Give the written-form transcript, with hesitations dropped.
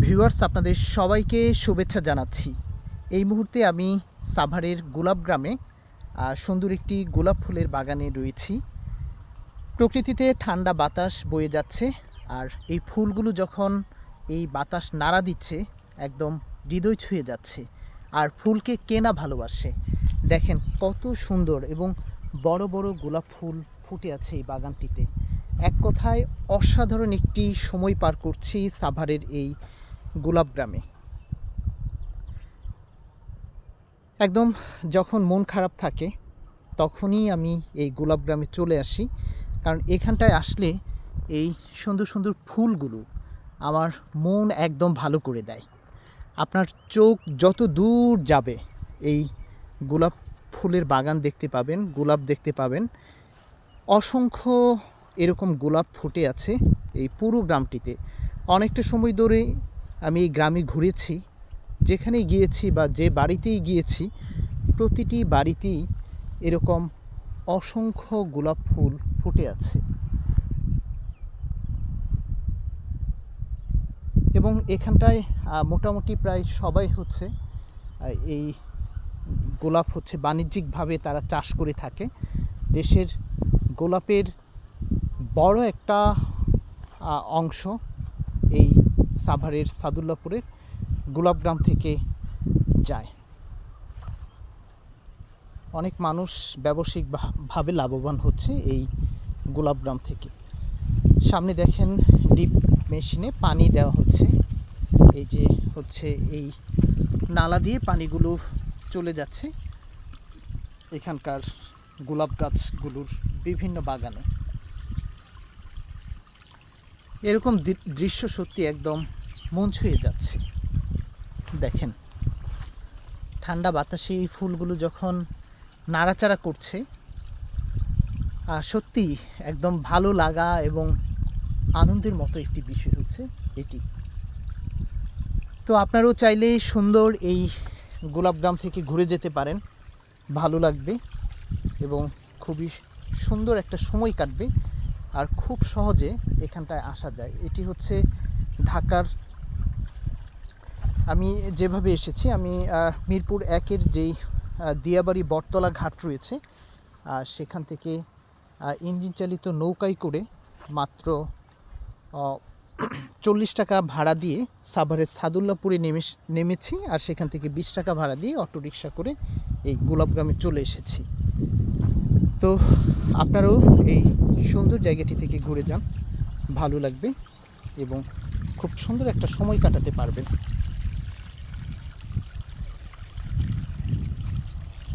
Viewers, আপনাদের সবাইকে শুভেচ্ছা জানাচ্ছি। এই মুহূর্তে আমি সাভারের গোলাপ গ্রামে সুন্দর একটি গোলাপ ফুলের বাগানে রয়েছি। প্রকৃতিতে ঠান্ডা বাতাস বয়ে যাচ্ছে, আর এই ফুলগুলো যখন এই বাতাস নাড়া দিচ্ছে একদম হৃদয় ছুঁয়ে যাচ্ছে। আর ফুলকে কে না ভালোবাসে। দেখেন কত সুন্দর এবং বড় বড় গোলাপ ফুল ফুটে আছে এই বাগানটিতে। এক কথায় অসাধারণ একটি সময় পার করছি সাভারের এই গোলাপ গ্রামে। একদম যখন মন খারাপ থাকে তখনই আমি এই গোলাপ গ্রামে চলে আসি, কারণ এখানটায় আসলে এই সুন্দর সুন্দর ফুলগুলো আমার মন একদম ভালো করে দেয়। আপনার চোখ যত দূর যাবে এই গোলাপ ফুলের বাগান দেখতে পাবেন, গোলাপ দেখতে পাবেন। অসংখ্য এরকম গোলাপ ফুটে আছে এই পুরো গ্রামটিতে। অনেকটা সময় ধরে আমি এই গ্রামে ঘুরেছি, যেখানেই গিয়েছি বা যে বাড়িতেই গিয়েছি প্রতিটি বাড়িতেই এরকম অসংখ্য গোলাপ ফুল ফুটে আছে। এবং এখানটায় মোটামুটি প্রায় সবাই এই গোলাপ বাণিজ্যিকভাবে তারা চাষ করে থাকে। দেশের গোলাপের বড় একটা অংশ এই সাভারের সাদুল্লাপুরের গোলাপগ্রাম থেকে যায়। অনেক মানুষ ব্যবসায়িকভাবে লাভবান হচ্ছে এই গোলাপগ্রাম থেকে। সামনে দেখেন ডিপ মেশিনে পানি দেওয়া হচ্ছে। এই যে এই নালা দিয়ে পানিগুলো চলে যাচ্ছে এখানকার গোলাপ গাছগুলোর বিভিন্ন বাগানে। এরকম দৃশ্য সত্যি একদম মন ছুঁয়ে যাচ্ছে। দেখেন ঠান্ডা বাতাসে এই ফুলগুলো যখন নাড়াচাড়া করছে, সত্যি একদম ভালো লাগা এবং আনন্দের মতো একটি বিষয় হচ্ছে এটি। তো আপনারাও চাইলে সুন্দর এই গোলাপগ্রাম থেকে ঘুরে যেতে পারেন, ভালো লাগবে এবং খুবই সুন্দর একটা সময় কাটবে। আর খুব সহজে এখানটায় আসা যায়। এটি হচ্ছে ঢাকার, আমি যেভাবে এসেছি, আমি মিরপুর 1-এর যেই দিয়াবাড়ি বটতলা ঘাট রয়েছে সেখান থেকে ইঞ্জিন চালিত নৌকায় করে মাত্র 40 টাকা ভাড়া দিয়ে সাভারের সাদুল্লাপুরে নেমেছি, আর সেখান থেকে 20 টাকা ভাড়া দিয়ে অটোরিকশা করে এই গোলাপগ্রামে চলে এসেছি। তো আপনারাও এই সুন্দর জায়গাটি থেকে ঘুরে যান, ভালো লাগবে এবং খুব সুন্দর একটা সময় কাটাতে পারবেন।